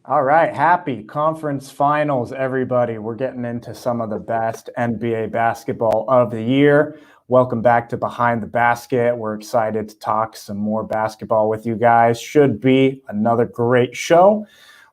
All right, happy conference finals, everybody. We're getting into some of the best NBA basketball of the year. Welcome back to Behind the Basket. We're excited to talk some more basketball with you guys. Should be another great show.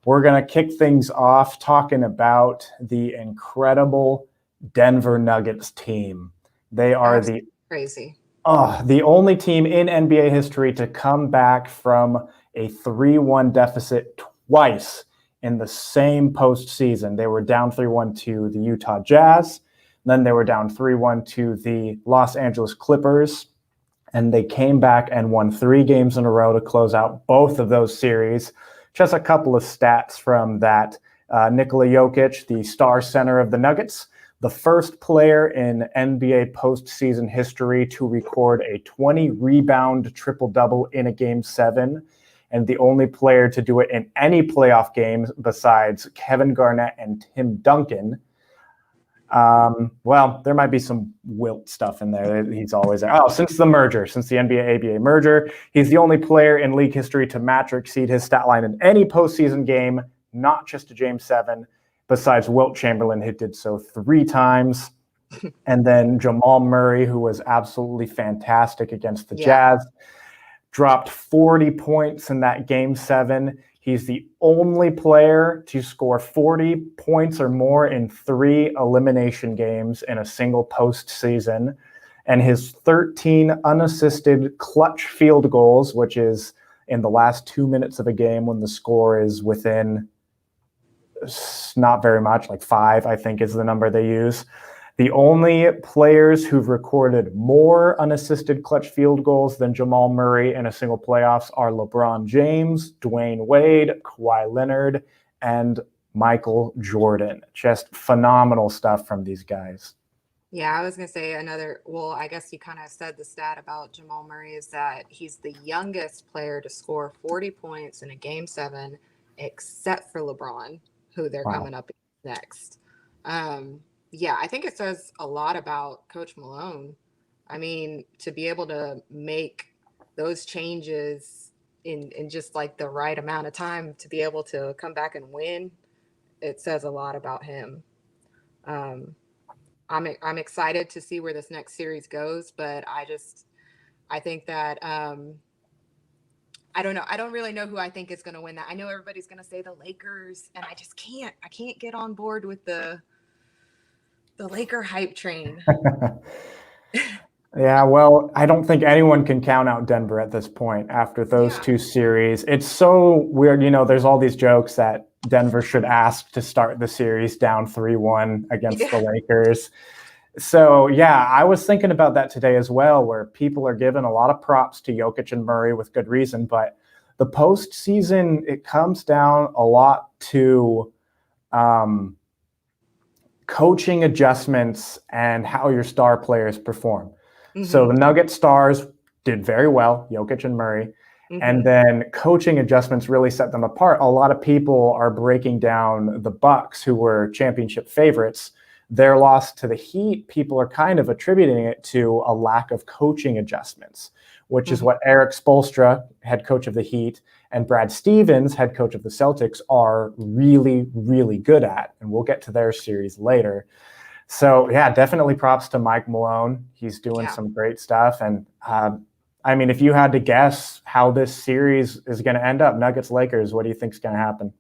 We're going to kick things off talking about the incredible Denver Nuggets team. They are crazy. The only team in NBA history to come back from a 3-1 deficit twice in the same postseason. They were down 3-1 to the Utah Jazz. Then they were down 3-1 to the Los Angeles Clippers. And they came back and won 3 games in a row to close out both of those series. Just a couple of stats from that. Nikola Jokic, the star center of the Nuggets, the first player in NBA postseason history to record a 20-rebound triple-double in a Game 7, and the only player to do it in any playoff games besides Kevin Garnett and Tim Duncan. Well, there might be some Wilt stuff in there. He's always there. Since the NBA-ABA merger, he's the only player in league history to match or exceed his stat line in any postseason game, not just a Game 7. Besides Wilt Chamberlain, who did so 3 times. And then Jamal Murray, who was absolutely fantastic against the Jazz, dropped 40 points in that Game 7. He's the only player to score 40 points or more in 3 elimination games in a single postseason. And his 13 unassisted clutch field goals, which is in the last 2 minutes of a game when the score is within not very much, like 5, I think is the number they use. The only players who've recorded more unassisted clutch field goals than Jamal Murray in a single playoffs are LeBron James, Dwayne Wade, Kawhi Leonard, and Michael Jordan. Just phenomenal stuff from these guys. Yeah, I was going to say I guess you kind of said the stat about Jamal Murray is that he's the youngest player to score 40 points in a Game 7, except for LeBron, who they're coming up next. I think it says a lot about Coach Malone. I mean, to be able to make those changes in just like the right amount of time to be able to come back and win, it says a lot about him. I'm excited to see where this next series goes, but I think that I don't know. I don't really know who I think is going to win that. I know everybody's going to say the Lakers, and I just can't. I can't get on board with the Laker hype train. Yeah, well, I don't think anyone can count out Denver at this point after those 2 series. It's so weird. There's all these jokes that Denver should ask to start the series down 3-1 against the Lakers. So, I was thinking about that today as well, where people are giving a lot of props to Jokic and Murray with good reason. But the postseason, it comes down a lot to coaching adjustments and how your star players perform. Mm-hmm. So the Nugget stars did very well, Jokic and Murray. Mm-hmm. And then coaching adjustments really set them apart. A lot of people are breaking down the Bucks, who were championship favorites. Their loss to the Heat, people are kind of attributing it to a lack of coaching adjustments, which is what Eric Spoelstra, head coach of the Heat, and Brad Stevens, head coach of the Celtics, are really, really good at. And we'll get to their series later. So, definitely props to Mike Malone. He's doing some great stuff. And, if you had to guess how this series is going to end up, Nuggets-Lakers, what do you think is going to happen?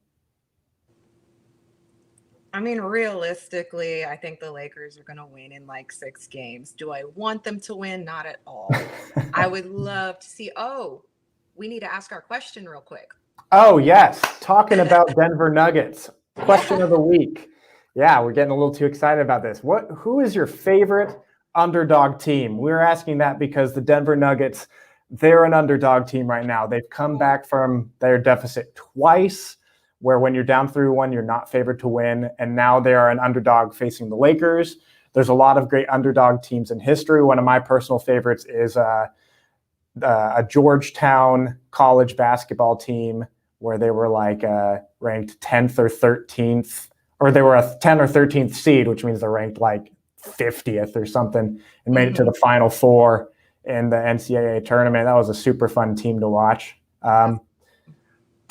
Realistically, I think the Lakers are going to win in like 6 games. Do I want them to win? Not at all. I would love to see. We need to ask our question real quick. Oh, yes. Talking about Denver Nuggets. Question of the week. Yeah, we're getting a little too excited about this. Who is your favorite underdog team? We're asking that because the Denver Nuggets, they're an underdog team right now. They've come back from their deficit twice, where when you're down 3-1, you're not favored to win. And now they are an underdog facing the Lakers. There's a lot of great underdog teams in history. One of my personal favorites is a Georgetown college basketball team where they were like ranked 10th or 13th, or they were a 10th or 13th seed, which means they're ranked like 50th or something, and made it to the Final Four in the NCAA tournament. That was a super fun team to watch.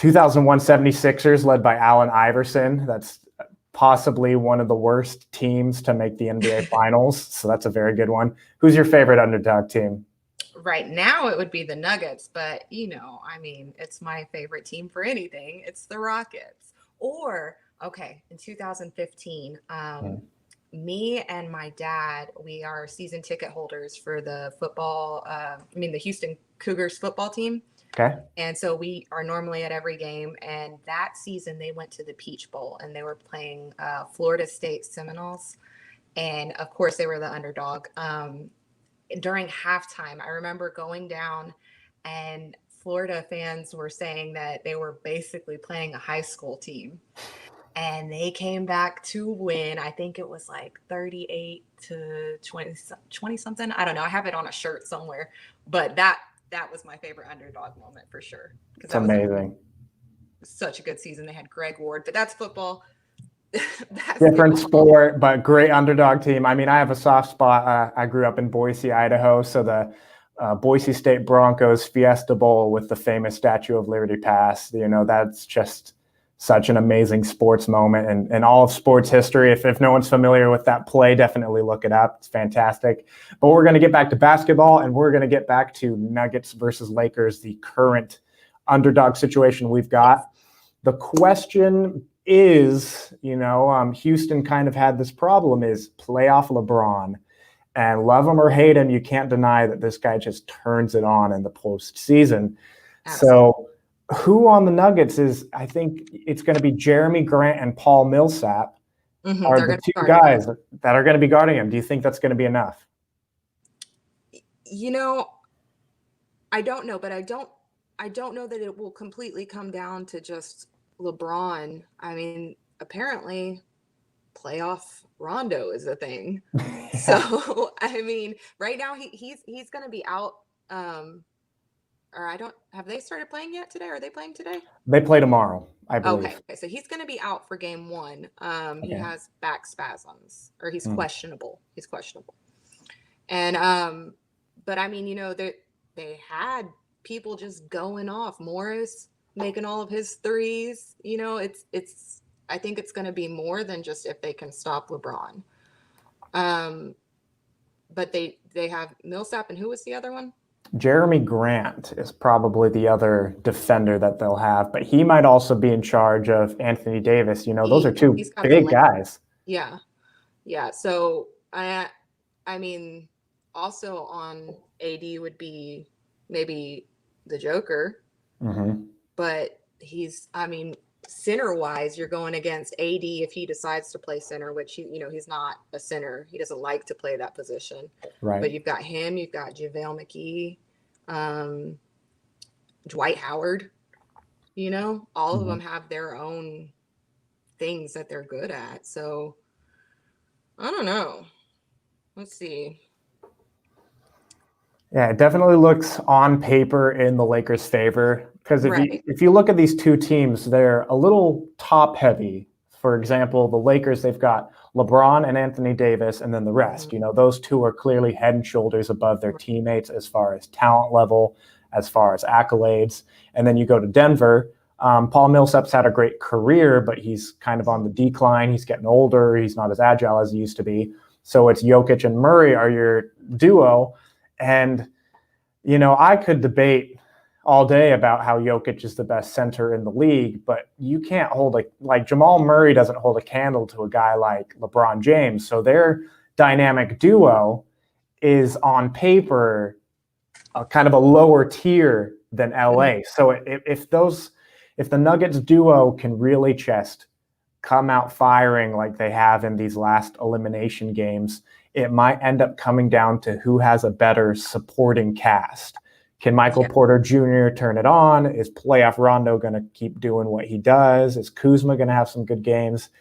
2001 76ers led by Allen Iverson. That's possibly one of the worst teams to make the NBA Finals. So that's a very good one. Who's your favorite underdog team? Right now, it would be the Nuggets, but I mean, it's my favorite team for anything. It's the Rockets. Or, okay, in 2015, me and my dad, we are season ticket holders for the the Houston Cougars football team. Okay. And so we are normally at every game. And that season, they went to the Peach Bowl and they were playing Florida State Seminoles. And of course, they were the underdog. During halftime, I remember going down and Florida fans were saying that they were basically playing a high school team. And they came back to win. I think it was like 38 to 20 something. I don't know. I have it on a shirt somewhere. But that was my favorite underdog moment for sure. It's amazing. Such a good season. They had Greg Ward, but that's football. Different sport, but great underdog team. I mean, I have a soft spot. I grew up in Boise, Idaho. So the Boise State Broncos Fiesta Bowl with the famous Statue of Liberty Pass, that's just such an amazing sports moment and all of sports history. If no one's familiar with that play, definitely look it up. It's fantastic. But we're going to get back to basketball, and we're going to get back to Nuggets versus Lakers, the current underdog situation we've got. The question is, Houston kind of had this problem, is playoff LeBron. And love him or hate him, you can't deny that this guy just turns it on in the postseason. Absolutely. So who on the Nuggets is, I think it's going to be Jeremy Grant and Paul Millsap are the two guys that are going to be guarding him. Do you think that's going to be enough? I don't know, but I don't know that it will completely come down to just LeBron. I mean, apparently playoff Rondo is a thing. Yeah. So, I mean, right now he's going to be out. Have they started playing yet today? Are they playing today? They play tomorrow, I believe. Okay. So he's going to be out for game 1. He has back spasms, or he's questionable. He's questionable. And, but I mean, they had people just going off. Morris making all of his threes. I think it's going to be more than just if they can stop LeBron. But they have Millsap, and who was the other one? Jeremy Grant is probably the other defender that they'll have, but he might also be in charge of Anthony Davis. Those are two big guys. Yeah. Yeah. So I mean, also on AD would be maybe the Joker, but center wise, you're going against AD if he decides to play center, which he's not a center. He doesn't like to play that position. Right. But you've got him, you've got JaVale McGee, Dwight Howard. All of them have their own things that they're good at. So I don't know. Let's see. Yeah, it definitely looks on paper in the Lakers' favor, because if you look at these two teams, they're a little top heavy. For example, the Lakers, they've got LeBron and Anthony Davis, and then the rest. Those two are clearly head and shoulders above their teammates as far as talent level, as far as accolades. And then you go to Denver. Paul Millsap's had a great career, but he's kind of on the decline. He's getting older. He's not as agile as he used to be. So it's Jokic and Murray are your duo. And, I could debate all day about how Jokic is the best center in the league, but you can't like Jamal Murray doesn't hold a candle to a guy like LeBron James. So their dynamic duo is on paper kind of a lower tier than LA. So if the Nuggets duo can really just come out firing like they have in these last elimination games, it might end up coming down to who has a better supporting cast. Can Michael Porter Jr. turn it on? Is playoff Rondo going to keep doing what he does? Is Kuzma going to have some good games?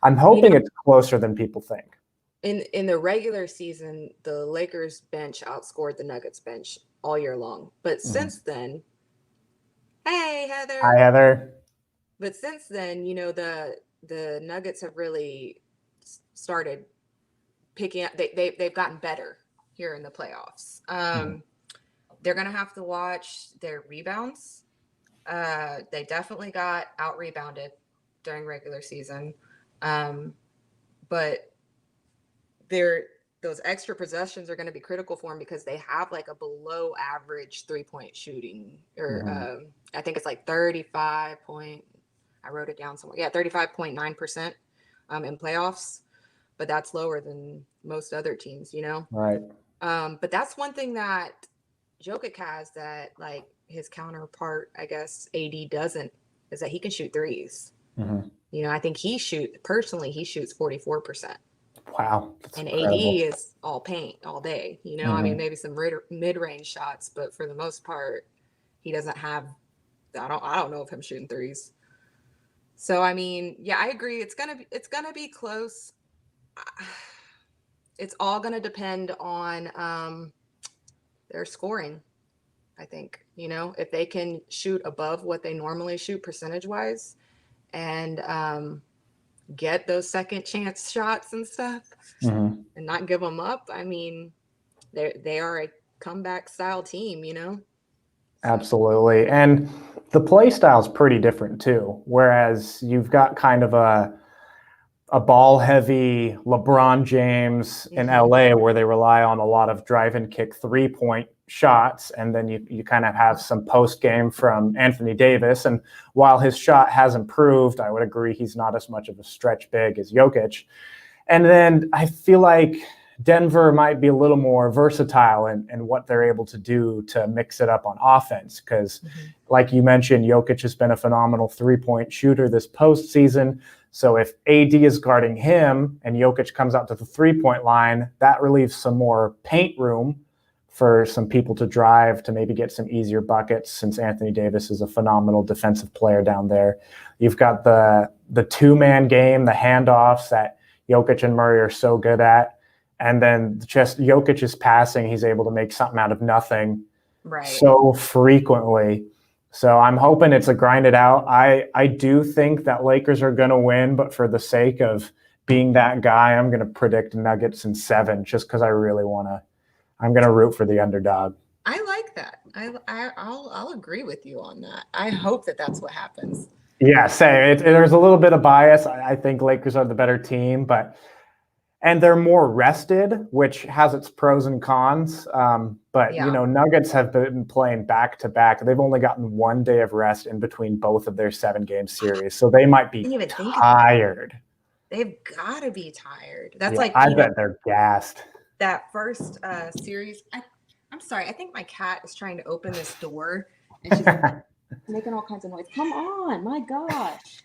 I'm hoping it's closer than people think. In the regular season, the Lakers bench outscored the Nuggets bench all year long. But since then, hey, Heather. Hi, Heather. But since then, the Nuggets have really started picking up. They've gotten better here in the playoffs. They're going to have to watch their rebounds They definitely got out rebounded during regular season. But those extra possessions are going to be critical for them because they have like a below average 3-point shooting, or I think it's like 35 point. I wrote it down somewhere. Yeah, 35.9% in playoffs, but that's lower than most other teams, you know? Right. But that's one thing that Jokic has that like his counterpart, I guess, AD doesn't, is that he can shoot threes. You know, I think he shoots 44%. Wow. That's and incredible. AD is all paint all day. You know, I mean, maybe some mid-range shots, but for the most part, he doesn't have. I don't know of him shooting threes. So I mean, yeah, I agree. It's gonna be close. It's all gonna depend on their scoring. I think, you know, if they can shoot above what they normally shoot percentage-wise, and get those second chance shots and stuff, and not give them up. I mean, they are a comeback style team, you know? Absolutely. And the play style is pretty different too. Whereas you've got kind of a ball heavy LeBron James in LA where they rely on a lot of drive and kick 3-point shots. And then you kind of have some post game from Anthony Davis. And while his shot has improved, I would agree he's not as much of a stretch big as Jokic. And then I feel like Denver might be a little more versatile in what they're able to do to mix it up on offense. Because like you mentioned, Jokic has been a phenomenal 3-point shooter this postseason. So if AD is guarding him and Jokic comes out to the 3-point line, that relieves some more paint room for some people to drive to maybe get some easier buckets, since Anthony Davis is a phenomenal defensive player down there. You've got the two-man game, the handoffs that Jokic and Murray are so good at. And then just Jokic's passing, he's able to make something out of nothing so frequently. So I'm hoping it's a grind it out. I do think that Lakers are going to win, but for the sake of being that guy, I'm going to predict Nuggets in 7 just because I really want to. I'm going to root for the underdog. I like that. I'll agree with you on that. I hope that that's what happens. Yeah, there's a little bit of bias. I think Lakers are the better team, and they're more rested, which has its pros and cons. But you know, Nuggets have been playing back to back. They've only gotten 1 day of rest in between both of their 7-game series, so they might be tired. They've got to be tired. That's I bet they're gassed. That first series. I'm sorry. I think my cat is trying to open this door, and she's making all kinds of noise. Come on, my gosh.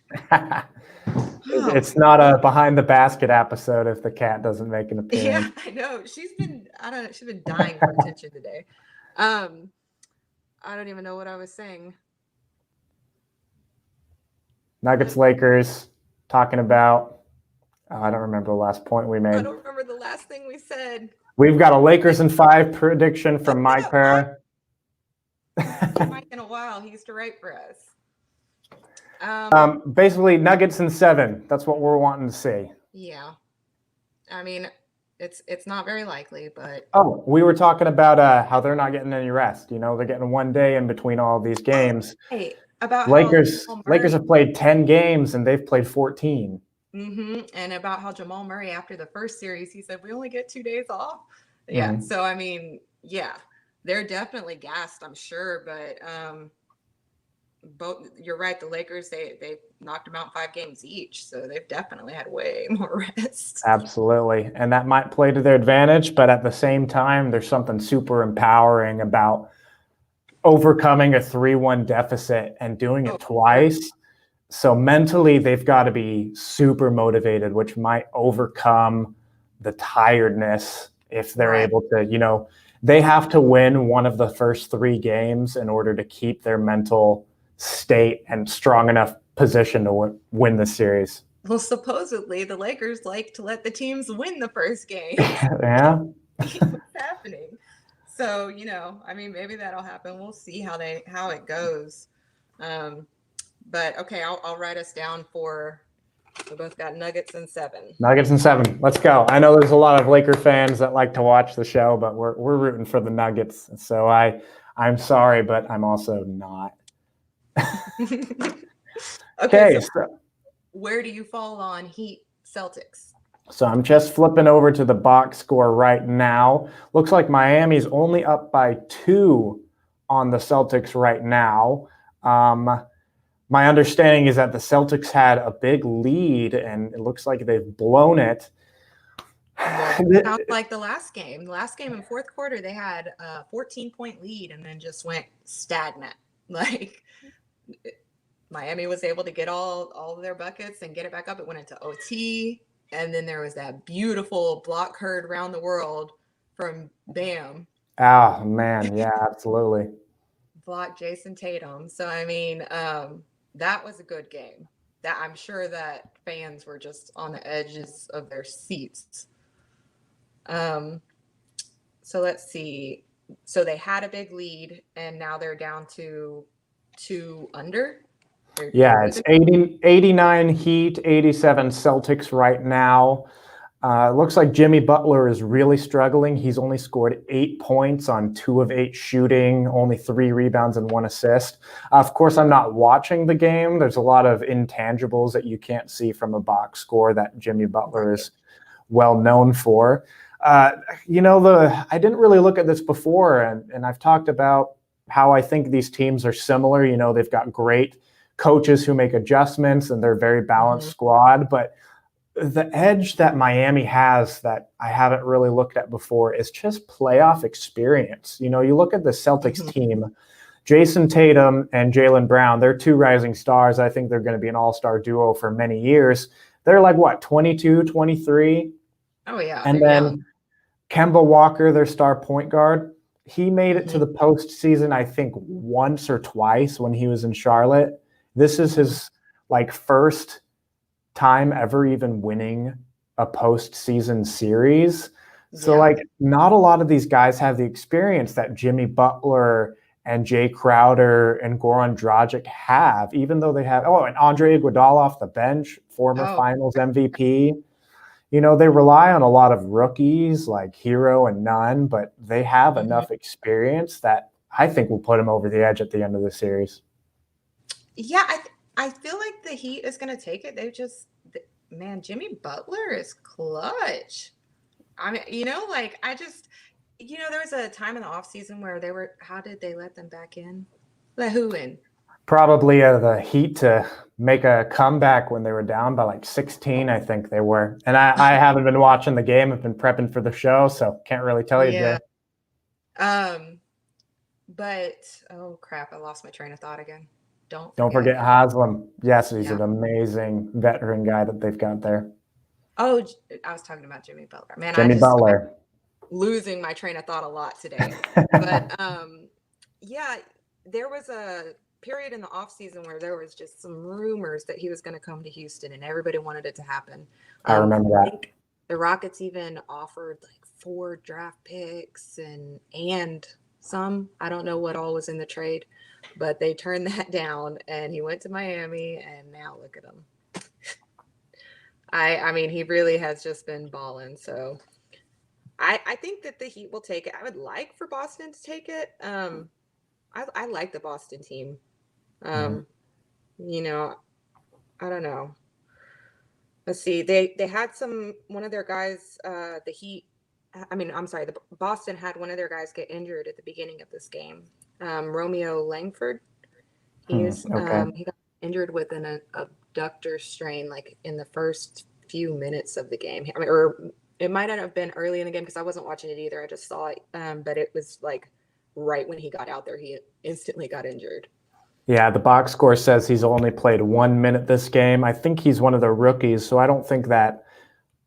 It's not a behind the basket episode if the cat doesn't make an appearance. Yeah, I know. She's been dying for attention today. I don't even know what I was saying. Nuggets, Lakers, talking about. I don't remember the last point we made. I don't remember the last thing we said. We've got a Lakers in 5 prediction from Mike Para. Mike in a while. He used to write for us. Basically, Nuggets in 7. That's what we're wanting to see. Yeah. I mean, it's not very likely, but. Oh, we were talking about how they're not getting any rest. You know, they're getting 1 day in between all these games. Hey, about Lakers have played 10 games and they've played 14. And about how Jamal Murray, after the first series, he said, we only get 2 days off. Yeah. So, I mean, yeah, they're definitely gassed, I'm sure. But you're right. The Lakers, they knocked them out 5 games each. So they've definitely had way more rest. Absolutely. And that might play to their advantage. But at the same time, there's something super empowering about overcoming a 3-1 deficit and doing it twice. So mentally, they've got to be super motivated, which might overcome the tiredness if they're able to, you know, they have to win one of the first 3 games in order to keep their mental state and strong enough position to win the series. Well, supposedly the Lakers like to let the teams win the first game. Yeah. What's happening? So, you know, I mean, maybe that'll happen. We'll see how it goes. But okay, I'll write us down for. We both got Nuggets in 7. Nuggets in 7. Let's go. I know there's a lot of Laker fans that like to watch the show, but we're rooting for the Nuggets. So I'm sorry, but I'm also not. Okay, Okay, so where do you fall on Heat Celtics? so I'm just flipping over to the box score right now. Looks like Miami's only up by 2 on the Celtics right now. My understanding is that the Celtics had a big lead, and it looks like they've blown it. Well, sounds like the last game. The last game in fourth quarter, they had a 14-point lead and then just went stagnant. Like Miami was able to get all of their buckets and get it back up. It went into OT, and then there was that beautiful block heard around the world from Bam. Oh man, yeah, absolutely. Block Jason Tatum. So I mean, that was a good game. That I'm sure that fans were just on the edges of their seats. So let's see. So they had a big lead, and now they're down to 2 under. Yeah, it's 89 Heat, 87 Celtics right now. It looks like Jimmy Butler is really struggling. He's only scored 8 points on 2 of 8 shooting, only 3 rebounds and 1 assist. Of course, I'm not watching the game. There's a lot of intangibles that you can't see from a box score that Jimmy Butler is well known for. I didn't really look at this before, and I've talked about how I think these teams are similar. They've got great coaches who make adjustments, and they're a very balanced squad. But the edge that Miami has that I haven't really looked at before is just playoff experience. You look at the Celtics team, Jason Tatum and Jaylen Brown, they're 2 rising stars. I think they're going to be an all-star duo for many years. They're like, what, 22, 23? Oh, yeah. And then Kemba Walker, their star point guard, he made it to the postseason, I think, once or twice when he was in Charlotte. This is his first time ever even winning a postseason series. So not a lot of these guys have the experience that Jimmy Butler and Jay Crowder and Goran Dragic have, even though they have, and Andre Iguodala off the bench, former finals MVP. They rely on a lot of rookies like Hero and Nunn, but they have enough experience that I think will put them over the edge at the end of the series. Yeah, I feel like the Heat is going to take it. Jimmy Butler is clutch. I mean, there was a time in the offseason where how did they let them back in? Let who in? Probably the Heat to make a comeback when they were down by 16, I think they were. And I haven't been watching the game. I've been prepping for the show, so can't really tell you, Jay. But, oh, crap, I lost my train of thought again. Don't forget Haslem. Yes, he's an amazing veteran guy that they've got there. Oh, I was talking about Jimmy Butler. Man, Butler. Losing my train of thought a lot today. But, there was a period in the offseason where there was just some rumors that he was going to come to Houston, and everybody wanted it to happen. I remember that. I think the Rockets even offered 4 draft picks and some. I don't know what all was in the trade, but they turned that down, and he went to Miami, and now look at him. I mean, he really has just been balling. So I think that the Heat will take it. I would like for Boston to take it. I like the Boston team. I don't know. Let's see. They had one of their guys, the Boston had one of their guys get injured at the beginning of this game. Romeo Langford. He got injured with an abductor strain in the first few minutes of the game. I mean, or it might not have been early in the game because I wasn't watching it either. I just saw it. But it was right when he got out there, he instantly got injured. Yeah, the box score says he's only played 1 minute this game. I think he's one of the rookies, so I don't think that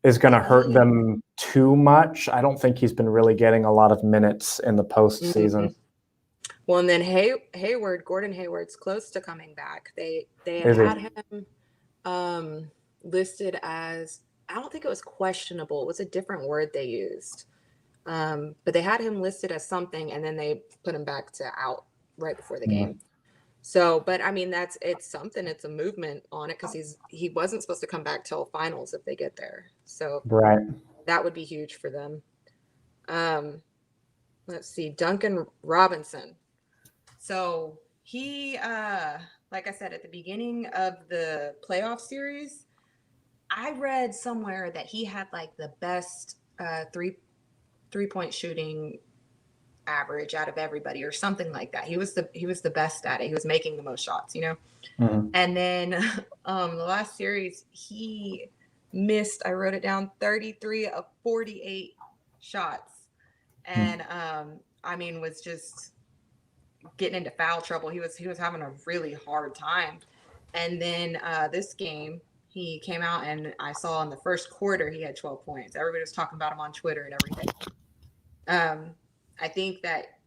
is going to hurt them too much. I don't think he's been really getting a lot of minutes in the postseason. Well, and then Gordon Hayward's close to coming back. They had him listed as, I don't think it was questionable. It was a different word they used. But they had him listed as something, and then they put him back to out right before the game. So, but I mean, it's something. It's a movement on it because he wasn't supposed to come back till finals if they get there. So that would be huge for them. Let's see, Duncan Robinson. So He, like I said, at the beginning of the playoff series, I read somewhere that he had like the best three-point shooting average out of everybody or something like that. He was the best at it. He was making the most shots, you know. Mhm. And then the last series he missed, I wrote it down, 33 of 48 shots. And I mean was just getting into foul trouble. He was having a really hard time. And then this game, he came out and I saw in the first quarter he had 12 points. Everybody was talking about him on Twitter and everything. I think that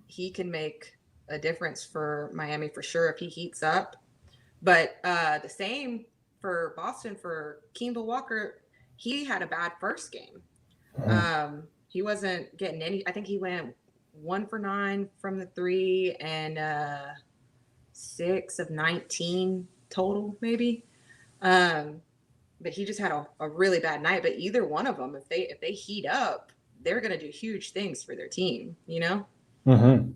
he can make a difference for Miami for sure if he heats up. But the same for Boston for Kemba Walker. He had a bad first game. He wasn't getting any. I think he went 1 for 9 from the three and 6 of 19 total, maybe. But he just had a really bad night. But either one of them, if they heat up, they're going to do huge things for their team. You know. Mhm.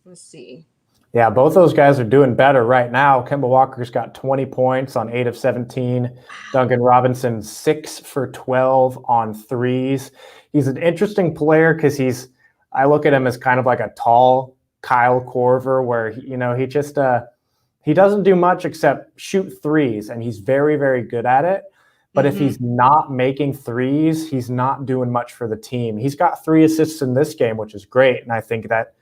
Let's see. Yeah, both those guys are doing better right now. Kemba Walker's got 20 points on 8 of 17. Duncan Robinson, 6 for 12 on threes. He's an interesting player because I look at him as kind of like a tall Kyle Korver, where he doesn't do much except shoot threes, and he's very, very good at it. But if he's not making threes, he's not doing much for the team. He's got 3 assists in this game, which is great, and I think that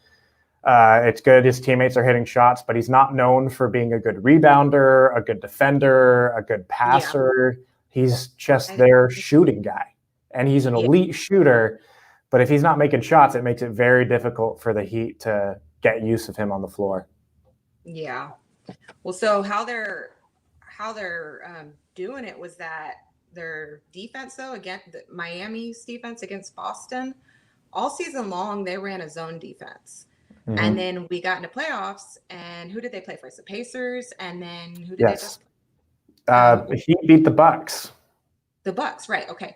it's good his teammates are hitting shots, but he's not known for being a good rebounder, a good defender, a good passer. Yeah. He's just their shooting guy, and he's an elite shooter. But if he's not making shots, it makes it very difficult for the Heat to get use of him on the floor. Yeah. Well, so how they're doing it was that their defense, though, against Miami's defense against Boston, all season long they ran a zone defense. Mm-hmm. And then we got into playoffs, and who did they play first? The Pacers, and then who did they just? He beat the Bucks. The Bucks, right? Okay,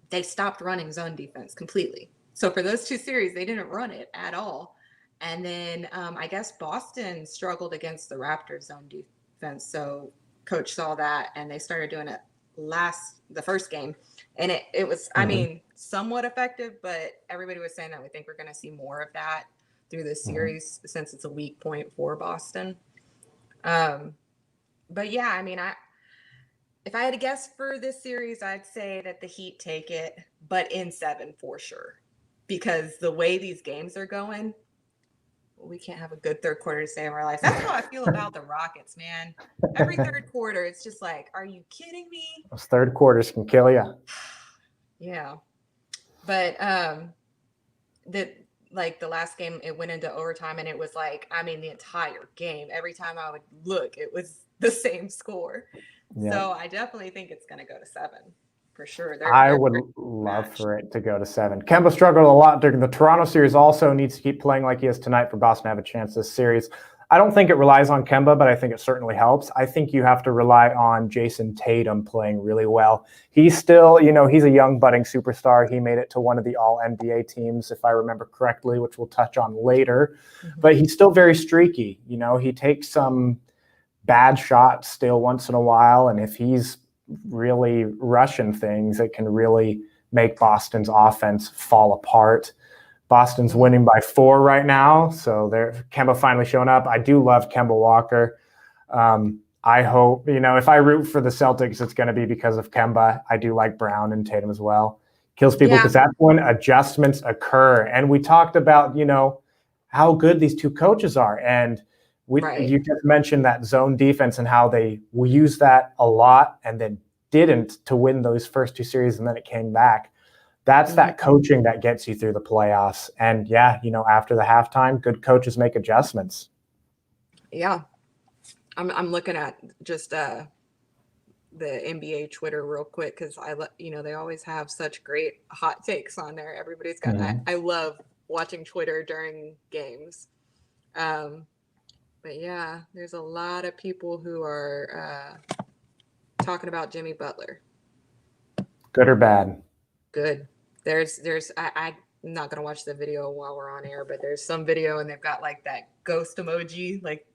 they stopped running zone defense completely. So for those 2 series, they didn't run it at all. And then I guess Boston struggled against the Raptors zone defense. So coach saw that, and they started doing it the first game, and it was, I mean, somewhat effective. But everybody was saying that we think we're going to see more of that through this series since it's a weak point for Boston. But yeah, I mean, if I had to guess for this series, I'd say that the Heat take it, but in 7 for sure, because the way these games are going, we can't have a good third quarter to save our lives. That's how I feel about the Rockets, man. Every third quarter, it's just like, are you kidding me? Those third quarters can kill you. Yeah. But the last game, it went into overtime, and it was like, I mean, the entire game, every time I would look, it was the same score. Yeah. So I definitely think it's going to go to 7 for sure. I would love for it to go to 7. Kemba struggled a lot during the Toronto series, also needs to keep playing like he is tonight for Boston to have a chance this series. I don't think it relies on Kemba, but I think it certainly helps. I think you have to rely on Jason Tatum playing really well. He's still, he's a young budding superstar. He made it to one of the all-NBA teams, if I remember correctly, which we'll touch on later. But he's still very streaky. He takes some bad shots still once in a while, and if he's really rushing things, it can really make Boston's offense fall apart. Boston's winning by 4 right now, so Kemba finally showing up. I do love Kemba Walker. I hope, if I root for the Celtics, it's going to be because of Kemba. I do like Brown and Tatum as well. Kills people because that's when adjustments occur. And we talked about, how good these 2 coaches are. And you just mentioned that zone defense and how they will use that a lot and then didn't to win those first 2 series, and then it came back. That's that coaching that gets you through the playoffs. And after the halftime, good coaches make adjustments. Yeah. I'm looking at just the NBA Twitter real quick, because they always have such great hot takes on there. Everybody's got I love watching Twitter during games. But yeah, there's a lot of people who are talking about Jimmy Butler. Good or bad? Good. There's not gonna watch the video while we're on air, but there's some video and they've got like that ghost emoji, like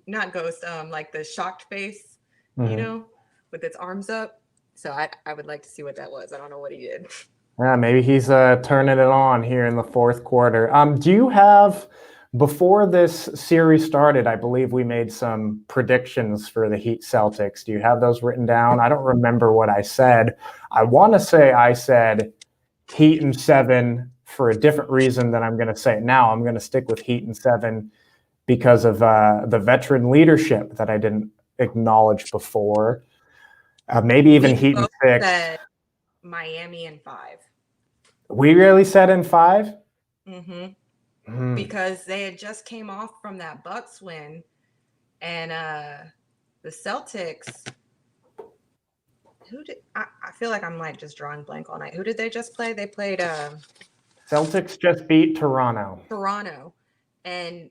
not ghost, like the shocked face, Mhm. with its arms up. So I would like to see what that was. I don't know what he did. Yeah, maybe he's turning it on here in the fourth quarter. Do you have, before this series started, I believe we made some predictions for the Heat Celtics. Do you have those written down? I don't remember what I said. I want to say I said Heat in 7 for a different reason than I'm going to say it now. I'm going to stick with Heat in 7 because of the veteran leadership that I didn't acknowledge before. Maybe even We Heat in both 6. said Miami in 5. We really said in 5? Mm-hmm. Because they had just came off from that Bucks win, and the Celtics. Who did I feel like I'm like just drawing blank all night. Who did they just play? They played Celtics just beat Toronto. And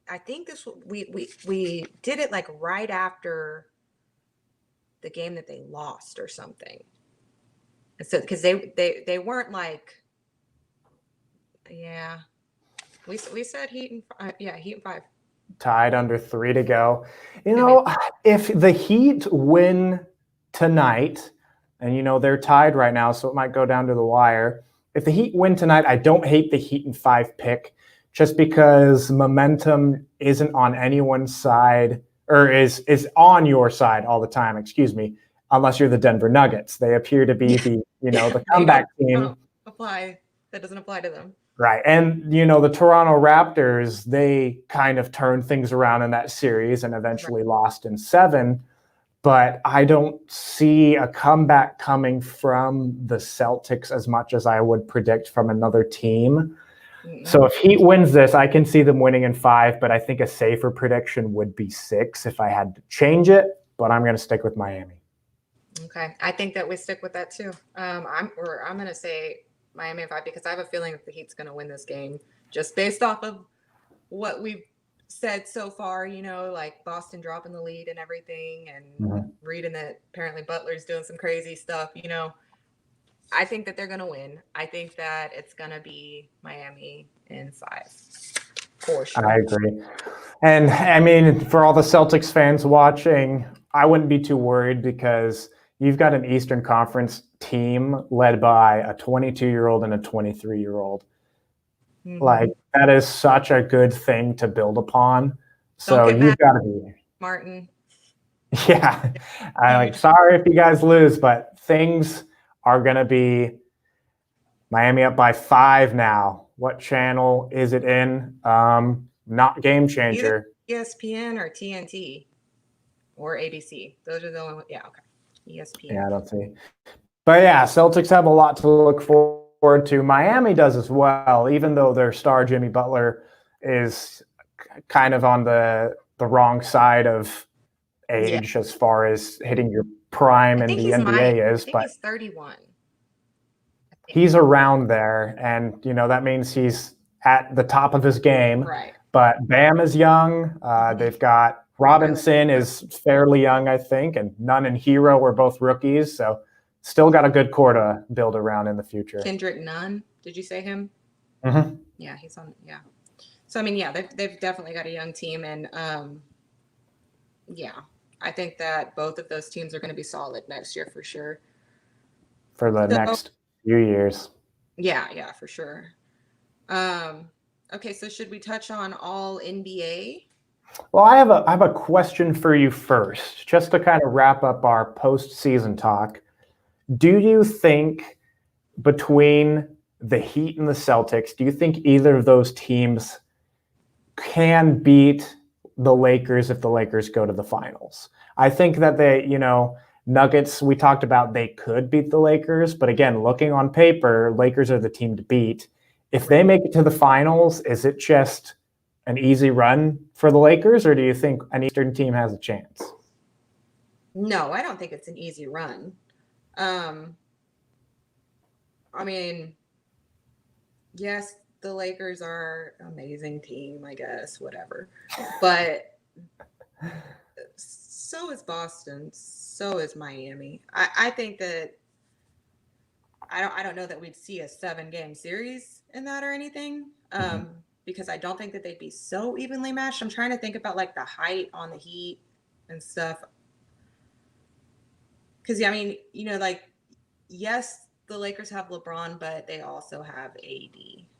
I think this we did it like right after the game that they lost or something. And so because they weren't like, yeah, we said Heat and Heat and 5. Tied under 3 to go. If the Heat win tonight, and they're tied right now, so it might go down to the wire. If the Heat win tonight, I don't hate the Heat in 5 pick, just because momentum isn't on anyone's side, or is on your side all the time, excuse me, unless you're the Denver Nuggets. They appear to be the comeback team. That doesn't apply to them. Right. And, the Toronto Raptors, they kind of turned things around in that series and eventually lost in 7. But I don't see a comeback coming from the Celtics as much as I would predict from another team. Mm-hmm. So if Heat wins this, I can see them winning in 5, but I think a safer prediction would be 6 if I had to change it. But I'm going to stick with Miami. Okay. I think that we stick with that too. I'm going to say Miami in 5 because I have a feeling that the Heat's going to win this game just based off of what we've said so far, like Boston dropping the lead and everything, and reading that apparently Butler's doing some crazy stuff. I think that they're going to win. I think that it's going to be Miami in 5 for sure. I agree. And I mean, for all the Celtics fans watching, I wouldn't be too worried because you've got an Eastern Conference team led by a 22-year-old and a 23-year-old. Mm-hmm. Like, that is such a good thing to build upon. So you've got to be Martin. Yeah. Sorry if you guys lose, but things are going to be Miami up by 5 now. What channel is it in? Not Game Changer. Either ESPN or TNT or ABC. Those are the only ones. Yeah, okay. ESPN. Yeah, I don't see. But yeah, Celtics have a lot to look forward to. Miami does as well, even though their star Jimmy Butler is kind of on the wrong side of age as far as hitting your prime in the NBA is. But he's 31. He's around there, and that means he's at the top of his game. Right. But Bam is young. They've got Robinson is fairly young, I think, and Nunn and Hero were both rookies, so still got a good core to build around in the future. Kendrick Nunn, did you say him? Mm-hmm. Yeah, he's on. Yeah. So I mean, yeah, they've definitely got a young team, and I think that both of those teams are going to be solid next year for sure. For the next few years. Yeah, for sure. Okay, so should we touch on all NBA? Well, I have a question for you first, just to kind of wrap up our postseason talk. Do you think between the Heat and the Celtics, do you think either of those teams can beat the Lakers if the Lakers go to the finals? I think that Nuggets, we talked about they could beat the Lakers, but again, looking on paper, Lakers are the team to beat. If they make it to the finals, is it just an easy run for the Lakers, or do you think an Eastern team has a chance? No, I don't think it's an easy run. I mean, yes, the Lakers are an amazing team, I guess, whatever. But so is Boston. So is Miami. I think that I don't know that we'd see a 7-game series in that or anything. Because I don't think that they'd be so evenly matched. I'm trying to think about like the height on the Heat and stuff. Because yeah, I mean, you know, like yes, the Lakers have LeBron, but they also have AD.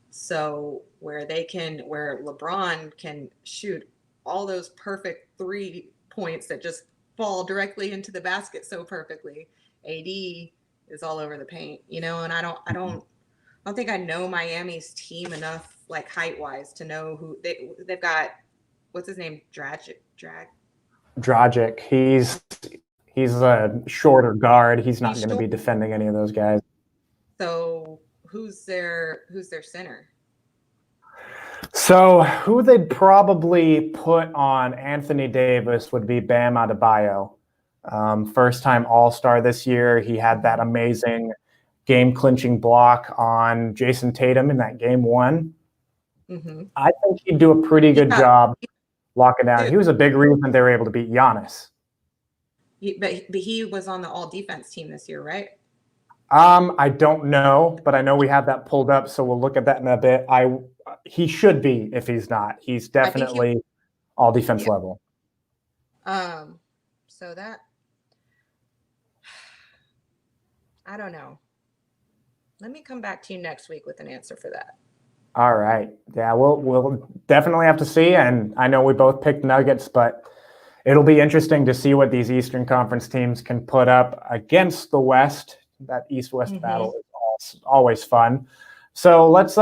So where LeBron can shoot all those perfect 3 points that just fall directly into the basket so perfectly, AD is all over the paint, you know. And I don't think I know Miami's team enough, like height wise, to know who they've got. What's his name? Dragic. He's a shorter guard. He's not going to be short. defending any of those guys. So who's their center? So who they'd probably put on Anthony Davis would be Bam Adebayo. First time All-Star this year. He had that amazing game-clinching block on Jason Tatum in that game 1. I think he'd do a pretty good job locking down. He was a big reason they were able to beat Giannis. But he was on the all-defense team this year, right? I don't know, but I know we have that pulled up, so we'll look at that in a bit. He should be if he's not. He's definitely all defense level. So that I don't know. Let me come back to you next week with an answer for that. All right. Yeah, we'll definitely have to see. And I know we both picked Nuggets, but it'll be interesting to see what these Eastern Conference teams can put up against the West. That East-West battle is always fun. So let's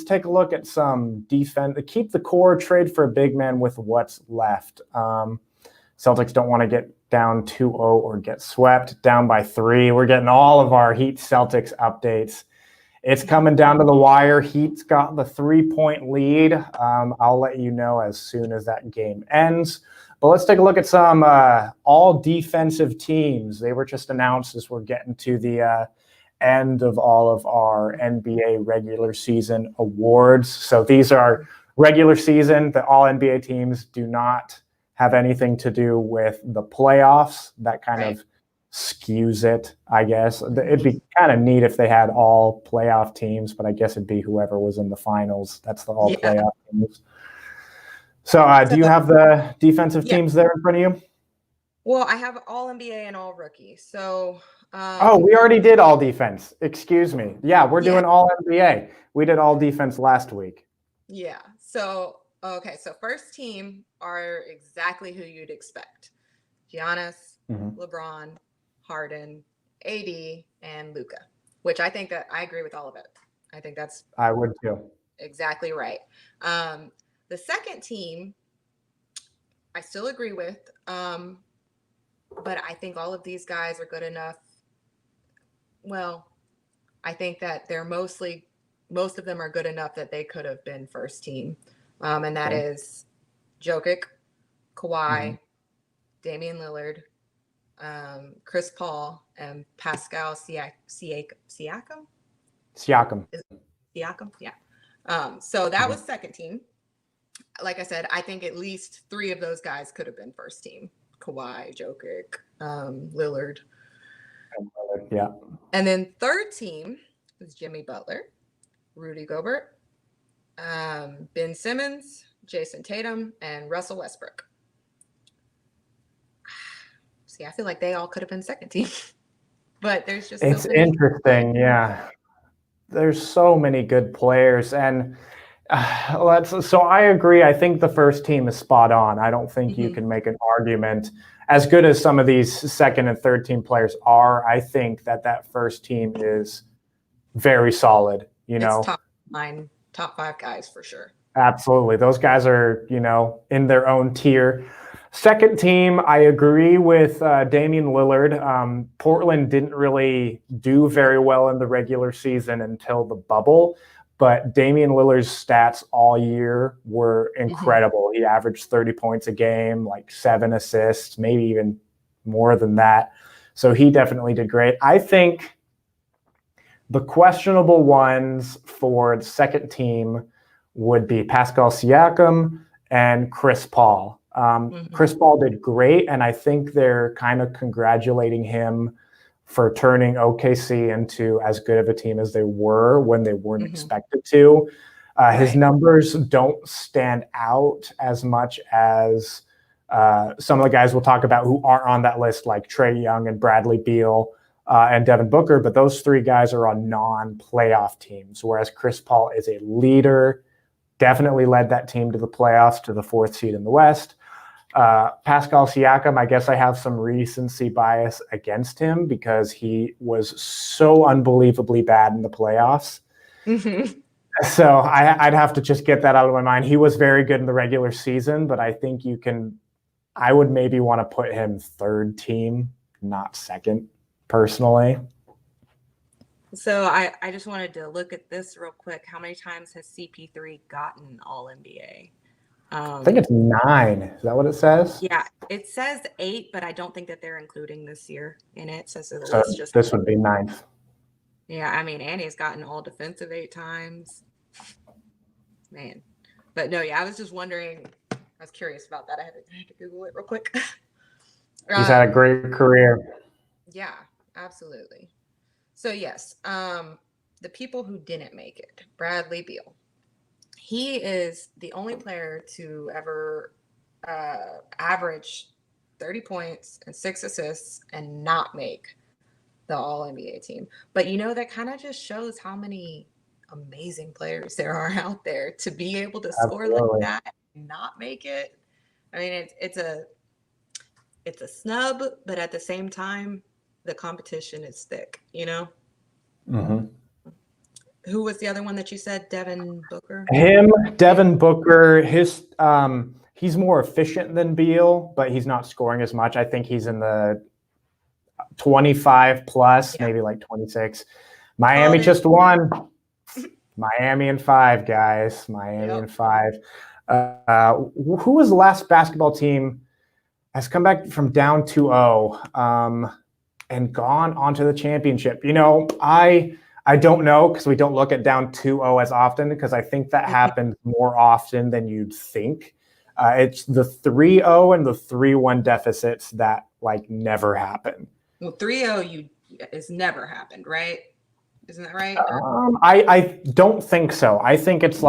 take a look at some defense. Keep the core, trade for a big man with what's left. Celtics don't want to get down 2-0 or get swept. Down by 3. We're getting all of our Heat Celtics updates. It's coming down to the wire. Heat's got the 3-point lead. I'll let you know as soon as that game ends. But let's take a look at some all defensive teams. They were just announced as we're getting to the end of all of our NBA regular season awards. So these are regular season. The all NBA teams do not have anything to do with the playoffs. That kind of skews it, I guess. It'd be kind of neat if they had all playoff teams, but I guess it'd be whoever was in the finals. That's the all playoff teams. So do you have the defensive teams there in front of you? Well, I have all NBA and all rookie. So we already did all defense. Excuse me. Yeah, we're doing all NBA. We did all defense last week. Yeah. So, okay. So first team are exactly who you'd expect. Giannis, LeBron, Harden, AD, and Luka, which I think that I agree with all of it. I think that's I would too. Exactly right. The second team, I still agree with, but I think all of these guys are good enough. Well, I think that most of them are good enough that they could have been first team. And that is Jokic, Kawhi, Damian Lillard, Chris Paul, and Pascal Siakam. Siakam, yeah. So that was second team. Like I said, I think at least 3 of those guys could have been first team. Kawhi, Jokic, Lillard. Yeah. And then third team is Jimmy Butler, Rudy Gobert, Ben Simmons, Jason Tatum, and Russell Westbrook. See, I feel like they all could have been second team. But there's just it's interesting, yeah. There's so many good players, and so I agree. I think the first team is spot on. I don't think you can make an argument. As good as some of these second and third team players are, I think that first team is very solid. It's top 5 guys for sure. Absolutely. Those guys are, in their own tier. Second team, I agree with Damian Lillard. Portland didn't really do very well in the regular season until the bubble, but Damian Lillard's stats all year were incredible. He averaged 30 points a game, like 7 assists, maybe even more than that. So he definitely did great. I think the questionable ones for the second team would be Pascal Siakam and Chris Paul. Chris Paul did great, and I think they're kind of congratulating him for turning OKC into as good of a team as they were when they weren't Mhm. expected to. His Right. numbers don't stand out as much as some of the guys we'll talk about who aren't on that list, like Trae Young and Bradley Beal and Devin Booker. But those three guys are on non-playoff teams, whereas Chris Paul is a leader, definitely led that team to the playoffs, to the 4th seed in the West. Pascal Siakam, I guess I have some recency bias against him because he was so unbelievably bad in the playoffs. Mhm. So I'd have to just get that out of my mind. He was very good in the regular season, but I think I would maybe want to put him 3rd team, not 2nd, personally. So I just wanted to look at this real quick. How many times has CP3 gotten All NBA? I think it's 9. Is that what it says? Yeah, it says 8, but I don't think that they're including this year in it. It says the So list just. this would be 9th. Yeah, I mean, Annie's gotten All Defensive 8 times. Man. But no, yeah, I was just wondering. I was curious about that. I had to Google it real quick. He's had a great career. Yeah, absolutely. So yes, the people who didn't make it, Bradley Beal. He is the only player to ever average 30 points and 6 assists and not make the All NBA team. But that kind of just shows how many amazing players there are out there to be able to score like that and not make it. I mean, it's a snub, but at the same time, the competition is thick, Mm-hmm. Who was the other one that you said? Devin Booker? Devin Booker, he's more efficient than Beal, but he's not scoring as much. I think he's in the 25 plus, maybe like 26. Miami just won. Miami in 5, guys. Miami in 5. Who was the last basketball team has come back from down 2-0 and gone onto the championship? I don't know because we don't look at down 2-0 as often because I think that happens more often than you'd think. It's the 3-0 and the 3-1 deficits that never happen. Well, 3-0 is never happened, right? Isn't that right? I don't think so. I think it's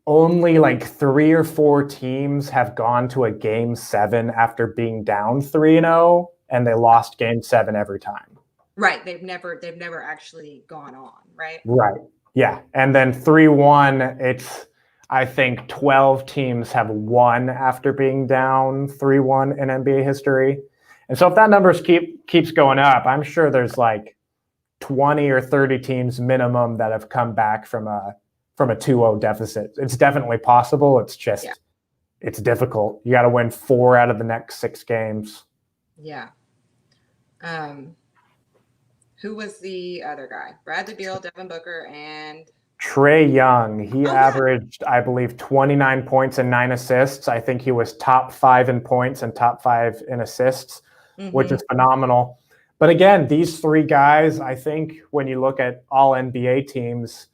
only 3 or 4 teams have gone to a game 7 after being down 3-0, and they lost game 7 every time. Right. They've never actually gone on, right? Right. Yeah. And then 3-1, I think 12 teams have won after being down 3-1 in NBA history. And so if that number keeps going up, I'm sure there's 20 or 30 teams minimum that have come back from a 2-0 deficit. It's definitely possible. It's just it's difficult. You got to win 4 out of the next 6 games. Yeah. Who was the other guy? Bradley Beal, Devin Booker, and Trae Young. He averaged, I believe, 29 points and 9 assists. I think he was top 5 in points and top 5 in assists, which is phenomenal. But again, these 3 guys, I think when you look at all NBA teams,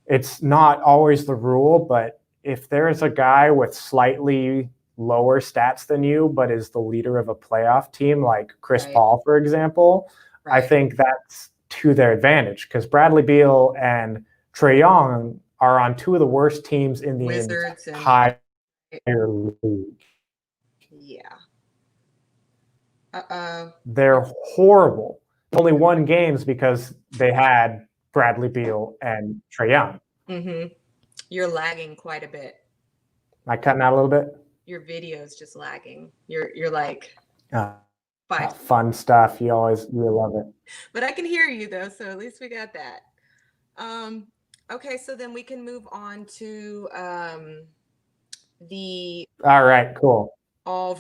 it's not always the rule, but if there is a guy with slightly lower stats than you, but is the leader of a playoff team, like Chris Paul, for example, I think that's to their advantage because Bradley Beal and Trae Young are on 2 of the worst teams in the entire league. Yeah. They're horrible. Only won games because they had Bradley Beal and Trae Young. Mm-hmm. You're lagging quite a bit. Am I cutting out a little bit? Your video is just lagging. You're like fun stuff. You love it. But I can hear you though, so at least we got that. Okay, so then we can move on to the all right, cool. All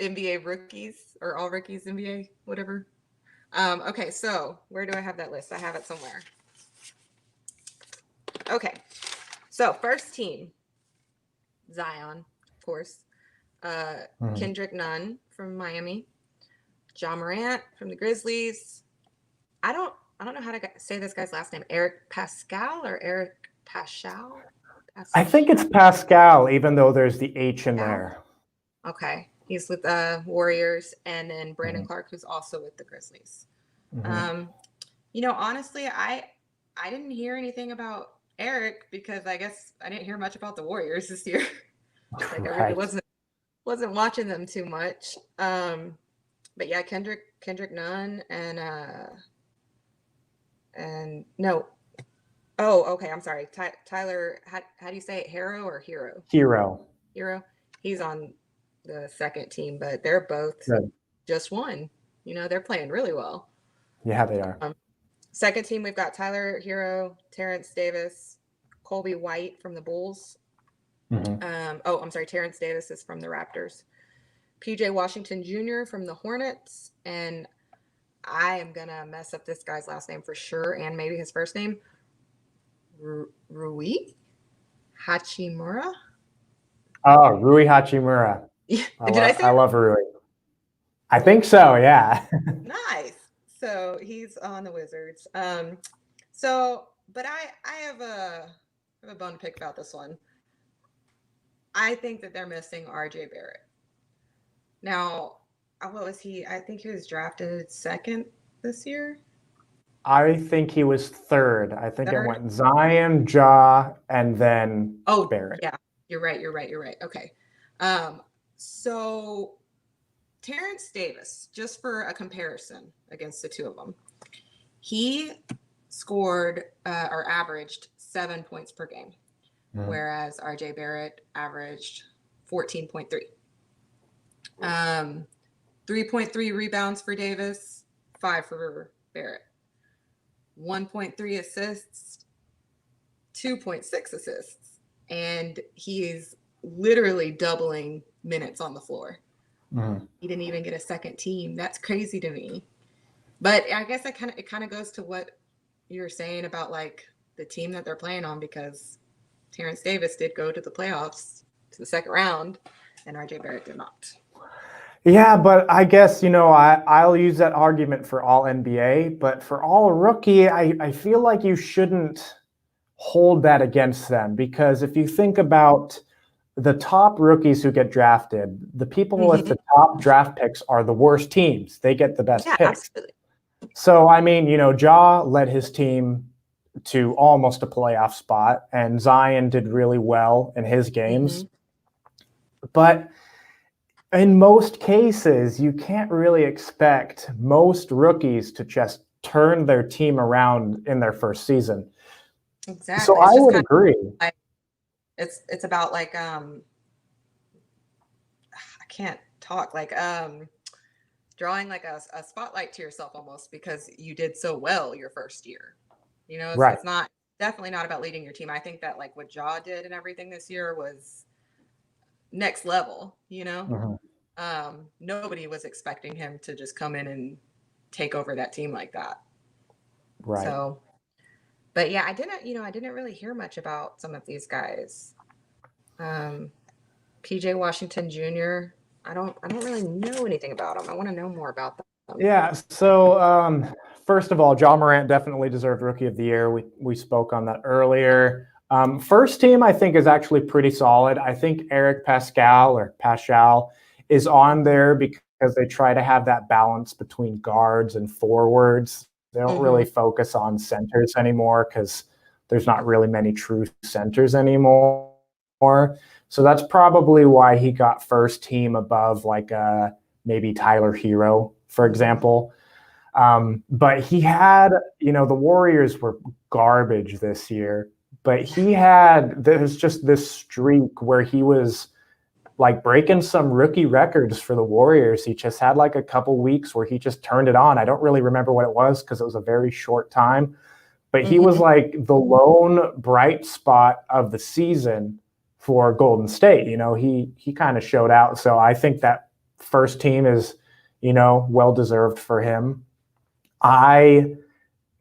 NBA rookies or all rookies NBA, whatever. Okay, so where do I have that list? I have it somewhere. Okay, so first team, Zion, of course. Kendrick Nunn from Miami. Ja Morant from the Grizzlies. I don't know how to say this guy's last name. Eric Pascal or Eric Paschal? I think it's Pascal, even though there's the H in there. Okay. He's with Warriors. And then Brandon Clark, who's also with the Grizzlies. Um, honestly, I didn't hear anything about Eric because I guess I didn't hear much about the Warriors this year. Like I really Right. wasn't watching them too much. But yeah, Kendrick Nunn and no. Oh, okay. I'm sorry. Tyler, how do you say it? Hero or Hero? Hero. Hero. He's on the second team, but they're both Good. just one. They're playing really well. Yeah, they are. Second team, we've got Tyler Hero, Terrence Davis, Colby White from the Bulls. I'm sorry. Terrence Davis is from the Raptors. PJ Washington Jr. from the Hornets. And I am going to mess up this guy's last name for sure, and maybe his first name. Rui Hachimura? Oh, Rui Hachimura. I love Rui. I think so, yeah. Nice. So he's on the Wizards. But I have a bone to pick about this one. I think that they're missing RJ Barrett. Now, what was he? I think he was drafted second this year. I think he was third. I think it went Zion, Ja, and then Barrett. Yeah, you're right. Okay. So Terrence Davis, just for a comparison against the two of them, he scored or averaged 7 points per game, whereas RJ Barrett averaged 14.3. 3.3 rebounds for Davis, 5 for Barrett. 1.3 assists, 2.6 assists, and he is literally doubling minutes on the floor. He didn't even get a second team. That's crazy to me. But I guess it kind of goes to what you're saying about like the team that they're playing on, because Terrence Davis did go to the playoffs, to the second round, and RJ Barrett did not. Yeah, but I guess, I'll use that argument for all NBA, but for all rookie, I feel like you shouldn't hold that against them, because if you think about the top rookies who get drafted, the people with the top draft picks are the worst teams. They get the best picks. Absolutely. So, I mean, Ja led his team to almost a playoff spot, and Zion did really well in his games. But in most cases, you can't really expect most rookies to just turn their team around in their first season. Exactly. So I would agree. It's about like I can't talk, like drawing like a spotlight to yourself almost, because you did so well your first year. It's not definitely not about leading your team. I think that like what Ja did and everything this year was next level. Nobody was expecting him to just come in and take over that team like that. Right. So, but yeah, I didn't really hear much about some of these guys. PJ Washington Jr. I don't really know anything about him. I want to know more about them. Yeah. So first of all, Ja Morant definitely deserved Rookie of the Year. We spoke on that earlier. First team, I think, is actually pretty solid. I think Eric Paschall is on there because they try to have that balance between guards and forwards. They don't really focus on centers anymore because there's not really many true centers anymore. So that's probably why he got first team above like maybe Tyler Hero, for example. But he had, the Warriors were garbage this year, but there's just this streak where he was like breaking some rookie records for the Warriors. He just had like a couple weeks where he just turned it on. I don't really remember what it was because it was a very short time, but he was like the lone bright spot of the season for Golden State. He kind of showed out. So I think that first team is, well-deserved for him. I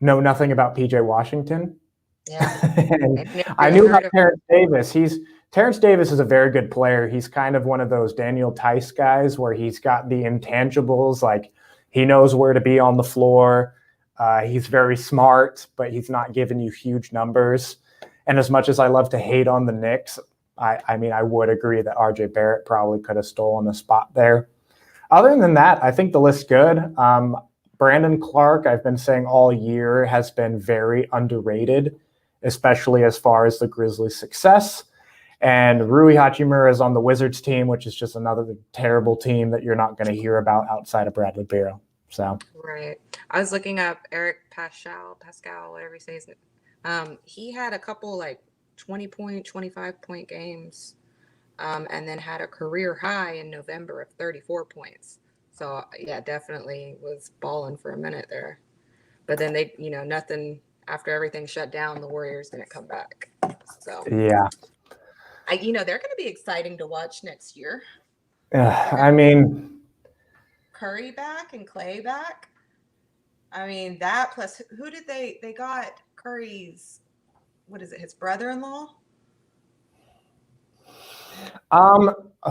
know nothing about PJ Washington. Yeah. And I knew about Terrence Davis. Terrence Davis is a very good player. He's kind of one of those Daniel Tice guys where he's got the intangibles. Like he knows where to be on the floor. He's very smart, but he's not giving you huge numbers. And as much as I love to hate on the Knicks, I would agree that RJ Barrett probably could have stolen a spot there. Other than that, I think the list's good. Brandon Clark, I've been saying all year, has been very underrated, especially as far as the Grizzlies' success. And Rui Hachimura is on the Wizards team, which is just another terrible team that you're not going to hear about outside of Bradley Beal. So Right. I was looking up Eric Pascal, whatever you say his name. He had a couple like 20-point, 25-point games, and then had a career high in November of 34 points. So yeah, definitely was balling for a minute there. But then they, nothing after everything shut down, the Warriors didn't come back. So yeah, they're going to be exciting to watch next year. I mean, Curry back and Clay back. I mean, that plus who did they got Curry's, what is it, his brother-in-law?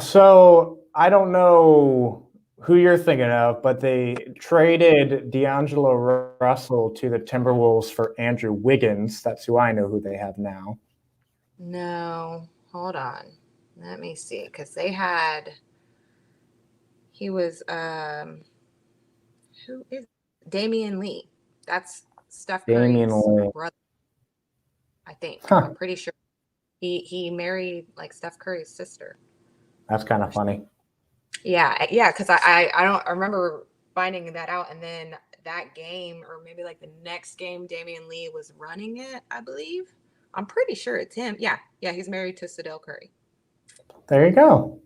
So I don't know who you're thinking of, but they traded D'Angelo Russell to the Timberwolves for Andrew Wiggins. That's who I know who they have now. No, hold on. Let me see, because he was who is Damian Lee? That's Steph Damian Curry's Lee. brother, I think. Huh. I'm pretty sure he married like Steph Curry's sister. That's kind of funny. Yeah, because I remember finding that out, and then that game, or maybe like the next game, Damian Lee was running it, I believe. I'm pretty sure it's him. Yeah, he's married to Sadell Curry. There you go.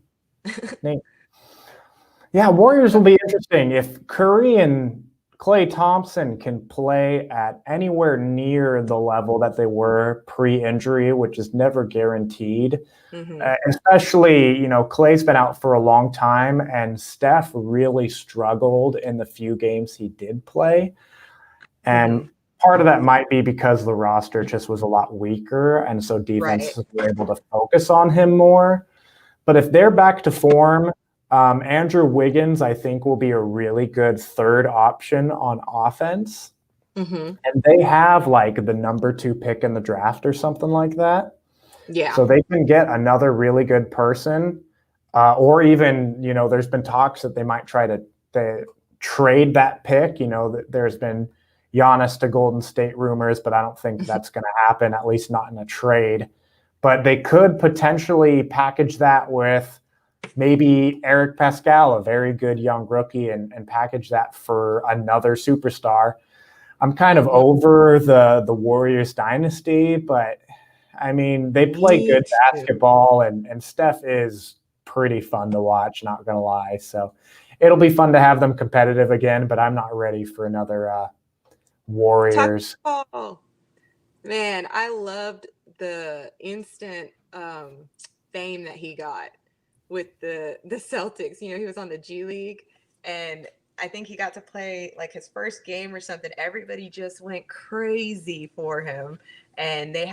Yeah, Warriors will be interesting. If Curry and Klay Thompson can play at anywhere near the level that they were pre-injury, which is never guaranteed. Especially, Klay's been out for a long time, and Steph really struggled in the few games he did play. And part of that might be because the roster just was a lot weaker, and so defenses were able to focus on him more. But if they're back to form, Andrew Wiggins, I think, will be a really good third option on offense. And they have like the number 2 pick in the draft or something like that. Yeah. So they can get another really good person, or even, there's been talks that they might try to trade that pick. There's been Giannis to Golden State rumors, but I don't think that's going to happen, at least not in a trade. But they could potentially package that with maybe Eric Pascal, a very good young rookie, and package that for another superstar. I'm kind of over the Warriors dynasty, but I mean, they play good basketball, and Steph is pretty fun to watch, not going to lie. So it'll be fun to have them competitive again, but I'm not ready for another Warriors. Man, I loved the instant fame that he got with the Celtics. He was on the G League, and I think he got to play like his first game or something. Everybody just went crazy for him. And they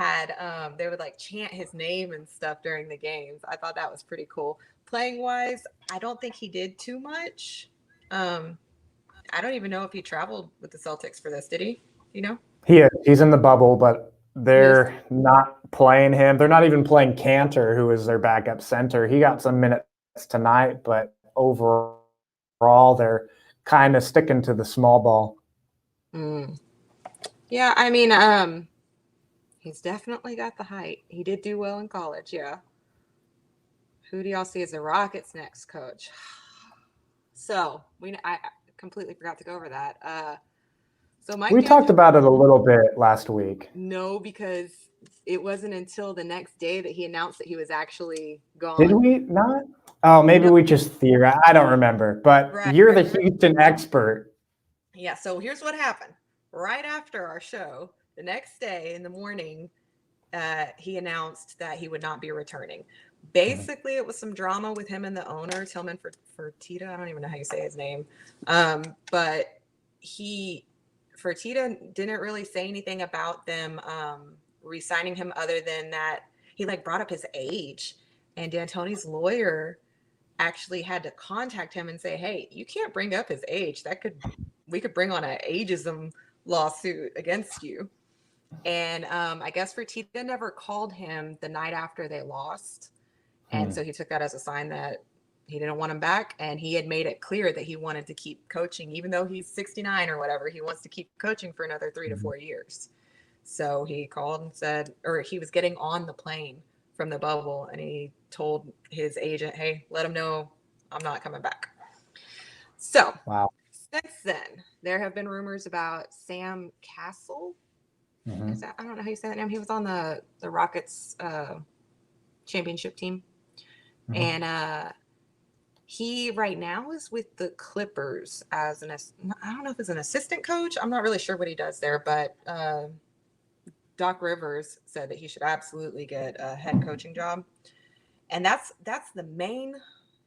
would like chant his name and stuff during the games. I thought that was pretty cool. Playing wise, I don't think he did too much. I don't even know if he traveled with the Celtics for this. Did he? He's in the bubble, but they're not playing him. They're not even playing Cantor, who is their backup center. He got some minutes tonight, but overall, they're kind of sticking to the small ball. Yeah, I mean, he's definitely got the height. He did do well in college, yeah. Who do y'all see as the Rockets' next coach? So I completely forgot to go over that. So we talked about it a little bit last week. No, because it wasn't until the next day that he announced that he was actually gone. Did we not? Oh, maybe we just theorized. I don't remember. But you're the Houston expert. Yeah. So here's what happened. Right after our show, the next day in the morning, he announced that he would not be returning. Basically, it was some drama with him and the owner, Tillman Fertitta. I don't even know how you say his name. But Fertitta didn't really say anything about them re-signing him, other than that he brought up his age, and D'Antoni's lawyer actually had to contact him and say, hey, you can't bring up his age. We could bring on an ageism lawsuit against you. And I guess Fertitta never called him the night after they lost. And so he took that as a sign that he didn't want him back, and he had made it clear that he wanted to keep coaching, even though he's 69 or whatever. He wants to keep coaching for another 3 to 4 years. So he called and said, or he was getting on the plane from the bubble, and he told his agent, "Hey, let him know I'm not coming back." So Wow. since then, there have been rumors about Sam Castle. Mhm. I don't know how you say that name. He was on the Rockets championship team, Mhm. and he right now is with the Clippers as I don't know if it's an assistant coach. I'm not really sure what he does there, but Doc Rivers said that he should absolutely get a head coaching job, and that's the main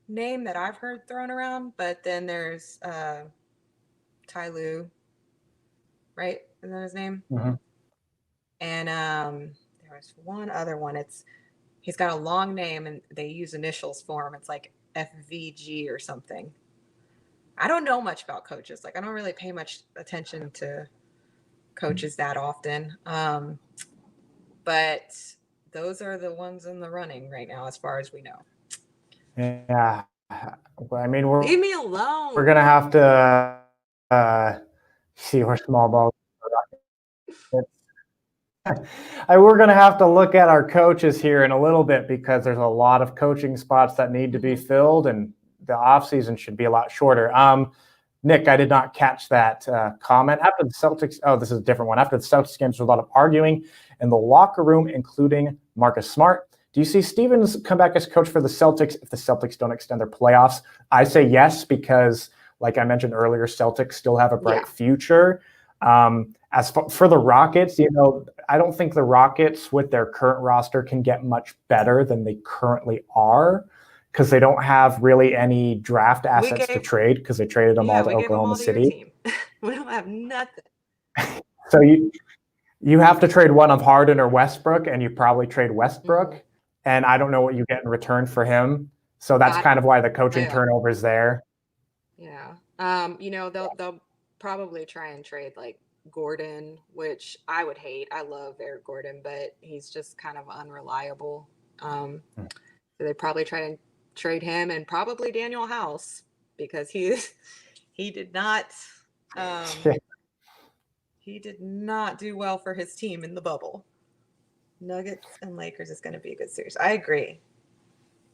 name that I've heard thrown around. But then there's Ty Lue, right? Is that his name? Mhm. And there was one other one. He's got a long name, and they use initials for him. It's like FVG or something. I don't know much about coaches. Like, I don't really pay much attention to coaches that often. But those are the ones in the running right now, as far as we know. Yeah. Well, I mean, Leave me we're alone. gonna have to see where small ball. We're going to have to look at our coaches here in a little bit because there's a lot of coaching spots that need to be filled, and the offseason should be a lot shorter. Nick, I did not catch that comment. After the Celtics, this is a different one. After the Celtics games, there was a lot of arguing in the locker room, including Marcus Smart. Do you see Stevens come back as coach for the Celtics if the Celtics don't extend their playoffs? I say yes because, like I mentioned earlier, Celtics still have a bright future. As for the Rockets, I don't think the Rockets with their current roster can get much better than they currently are because they don't have really any draft assets to trade because they traded them all to Oklahoma City. We don't have nothing. So you have to trade one of Harden or Westbrook, and you probably trade Westbrook. And I don't know what you get in return for him. So that's kind of why the coaching turnover is there. Yeah. They'll probably try and trade like Gordon, which I would hate. I love Eric Gordon, but he's just kind of unreliable. So they probably try to trade him, and probably Daniel House, because he did not he did not do well for his team in the bubble. Nuggets and Lakers is going to be a good series. I agree.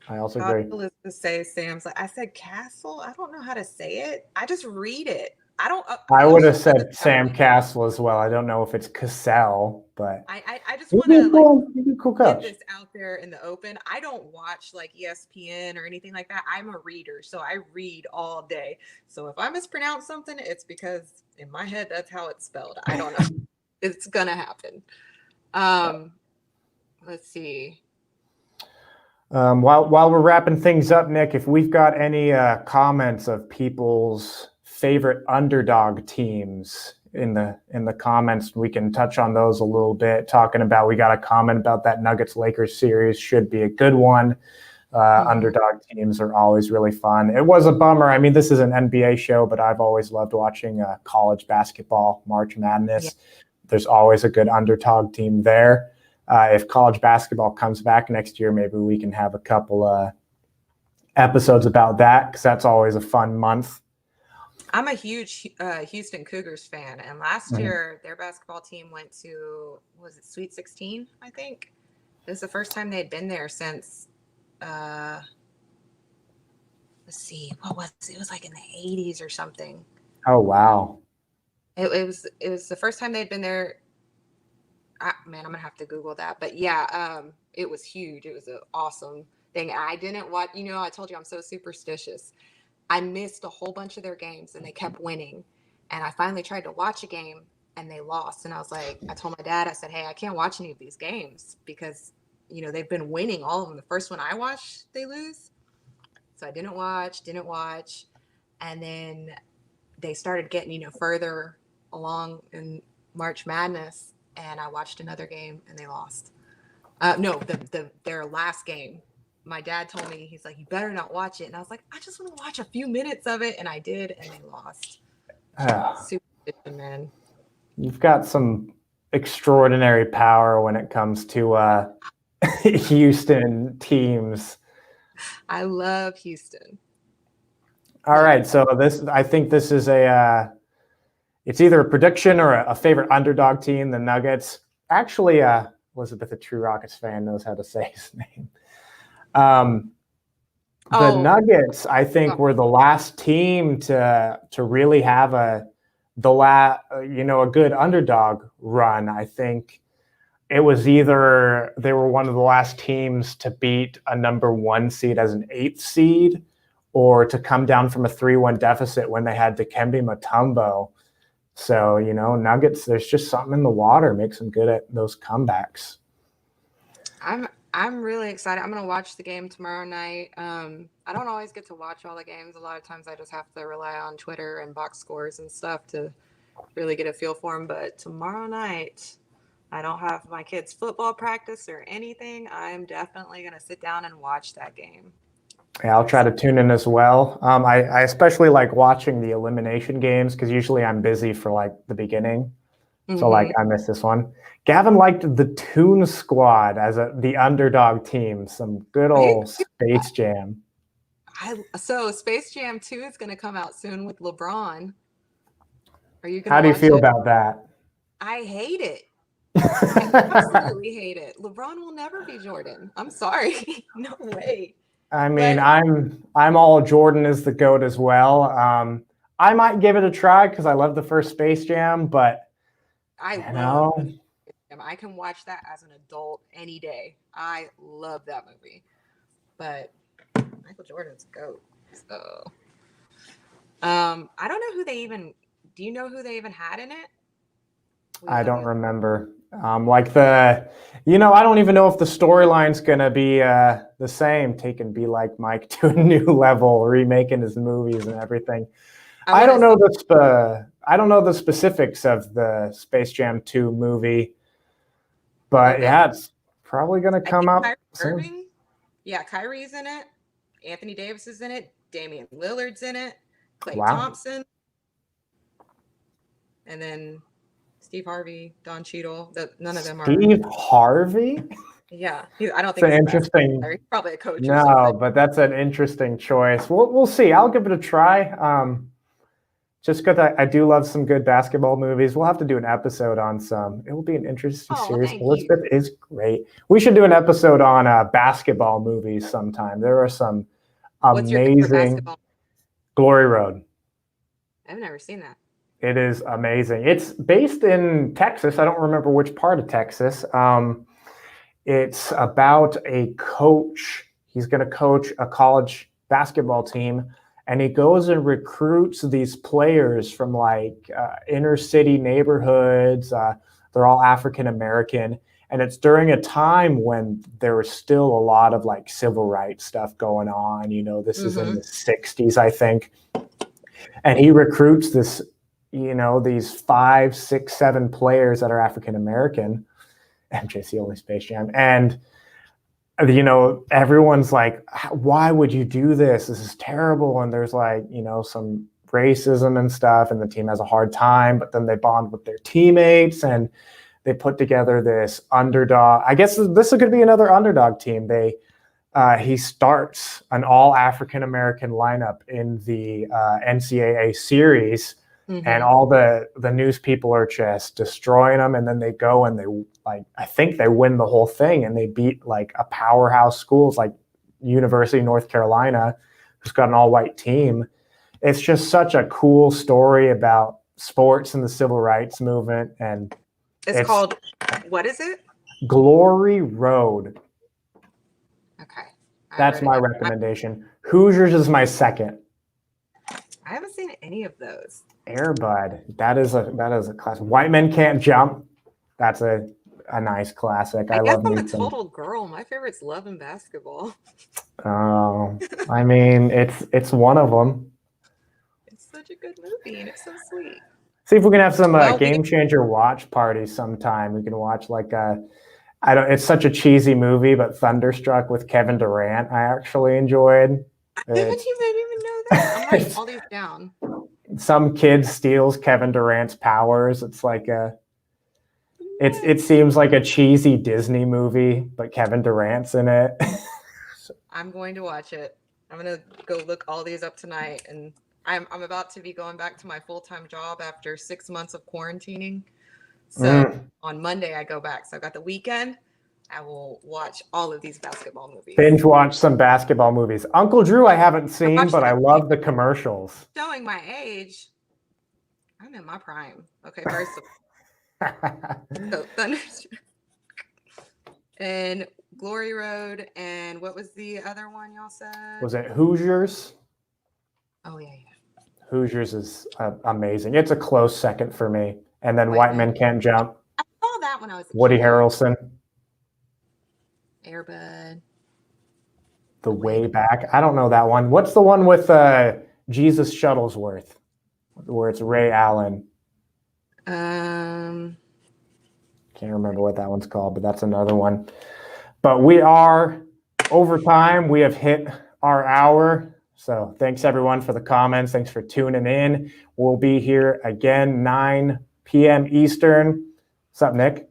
I also agree. Elizabeth says Sam's like, I said Castle. I don't know how to say it. I just read it. I would have said Sam Castle as well. I don't know if it's Cassell, but I just want to cool get this out there in the open. I don't watch like ESPN or anything like that. I'm a reader, so I read all day. So if I mispronounce something, it's because in my head that's how it's spelled. I don't know. It's gonna happen. Let's see. While we're wrapping things up, Nick, if we've got any comments of people's favorite underdog teams in the comments, we can touch on those a little bit. We got a comment about that Nuggets Lakers series, should be a good one. Underdog teams are always really fun. It was a bummer. I mean, this is an NBA show, but I've always loved watching college basketball, March Madness. Yeah. There's always a good underdog team there. If college basketball comes back next year, maybe we can have a couple episodes about that, because that's always a fun month. I'm a huge Houston Cougars fan, and last year their basketball team went to, was it Sweet 16, I think? It was the first time they'd been there since, let's see, what was it? It was like in the 80s or something. Oh, wow. It was the first time they'd been there. Man, I'm gonna have to Google that, but yeah, it was huge. It was an awesome thing. I didn't watch. I told you I'm so superstitious. I missed a whole bunch of their games, and they kept winning. And I finally tried to watch a game, and they lost. And I was like, I told my dad, I said, "Hey, I can't watch any of these games because they've been winning all of them. The first one I watched, they lose." So I didn't watch, and then they started getting further along in March Madness. And I watched another game, and they lost. Their last game. My dad told me, he's like, "You better not watch it." And I was like, "I just want to watch a few minutes of it." And I did, and they lost. Superstition, man. You've got some extraordinary power when it comes to Houston teams. I love Houston. All right, so I think this is it's either a prediction or a favorite underdog team, the Nuggets. Actually, Elizabeth, a true Rockets fan, knows how to say his name. The Nuggets, I think, were the last team to really have a good underdog run. I think it was either they were one of the last teams to beat a number 1 seed as an 8th seed, or to come down from a 3-1 deficit when they had Dikembe Mutombo. So, Nuggets, there's just something in the water, makes them good at those comebacks. I'm really excited. I'm going to watch the game tomorrow night. I don't always get to watch all the games. A lot of times I just have to rely on Twitter and box scores and stuff to really get a feel for them. But tomorrow night, I don't have my kids' football practice or anything. I'm definitely going to sit down and watch that game. Yeah, I'll try to tune in as well. I especially like watching the elimination games because usually I'm busy for like the beginning. So I missed this one. Gavin liked the Toon Squad as the underdog team. Some good old Space Jam. So Space Jam 2 is going to come out soon with LeBron. Are you going to How do you feel about that? I hate it. I absolutely hate it. LeBron will never be Jordan. I'm sorry. No way. I mean, I'm all Jordan is the GOAT as well. I might give it a try because I love the first Space Jam, but I can watch that as an adult any day. I love that movie. But Michael Jordan's GOAT. So I don't know do you know who they even had in it? I don't remember. I don't even know if the storyline's gonna be the same. Taking Be Like Mike to a new level, remaking his movies and everything. I don't know the specifics of the Space Jam 2 movie, but yeah, it's probably gonna come up soon. Yeah, Kyrie's in it. Anthony Davis is in it. Damian Lillard's in it. Klay Thompson, and then Steve Harvey, Don Cheadle. None of them are. Steve Harvey? Yeah, I don't think it's interesting. He's probably a coach. No, but that's an interesting choice. We'll see. I'll give it a try. Just because I do love some good basketball movies. We'll have to do an episode on some. It will be an interesting series. Elizabeth is great. We should do an episode on basketball movies sometime. There are some amazing. Glory Road. I've never seen that. It is amazing. It's based in Texas. I don't remember which part of Texas. It's about a coach. He's going to coach a college basketball team, and he goes and recruits these players from like inner city neighborhoods. They're all African American, and it's during a time when there was still a lot of like civil rights stuff going on. This is in the 60s, I think, and he recruits these 5, 6, 7 players that are African American. MJ's only Space Jam. And, everyone's like, why would you do this? This is terrible. And there's like, some racism and stuff, and the team has a hard time, but then they bond with their teammates and they put together this underdog. I guess this could be another underdog team. He starts an all African American lineup in the NCAA series. And all the news people are just destroying them, and then they go and I think they win the whole thing, and they beat like a powerhouse schools like University of North Carolina, who's got an all-white team. It's just such a cool story about sports and the civil rights movement, and it's called, what is it? Glory Road. Okay, that's my recommendation. Hoosiers is my second. I haven't seen any of those. Air Bud, that is a classic. White Men Can't Jump, that's a nice classic. I love I'm a total girl. My favorite's Love and Basketball. Oh, I mean, it's one of them. It's such a good movie, and it's so sweet. See if we can have some game changer watch parties sometime. We can watch it's such a cheesy movie, but Thunderstruck with Kevin Durant, I actually enjoyed. I didn't even know that. I'm writing all these down. Some kid steals Kevin Durant's powers. It's like it seems like a cheesy Disney movie, but Kevin Durant's in it. I'm going to watch it. I'm going to go look all these up tonight. And I'm about to be going back to my full-time job after 6 months of quarantining. So on Monday, I go back. So I got the weekend. I will watch all of these basketball movies. Binge watch some basketball movies. Uncle Drew, I haven't seen, but I love the commercials. Showing my age, I'm in my prime. Okay, first of all. So Thunderstruck and Glory Road, and what was the other one y'all said? Was it Hoosiers? Oh, yeah. Hoosiers is amazing. It's a close second for me. And then White Men Can't Jump. I saw that when I was Woody Harrelson. Air Bud. The Way Back. I don't know that one. What's the one with Jesus Shuttlesworth, where it's Ray Allen? Can't remember what that one's called, but that's another one. But we are over time. We have hit our hour. So thanks everyone for the comments. Thanks for tuning in. We'll be here again 9 p.m. Eastern. What's up, Nick?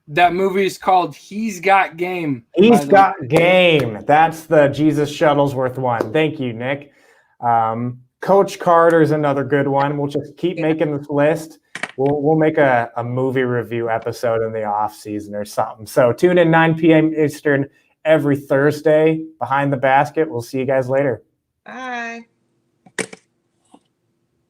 That movie is called He's Got Game. He's Got Game. That's the Jesus Shuttlesworth one. Thank you, Nick. Coach Carter's another good one. We'll just keep making this list. We'll make a movie review episode in the off season or something. So tune in 9 p.m. Eastern every Thursday behind the basket. We'll see you guys later. Bye.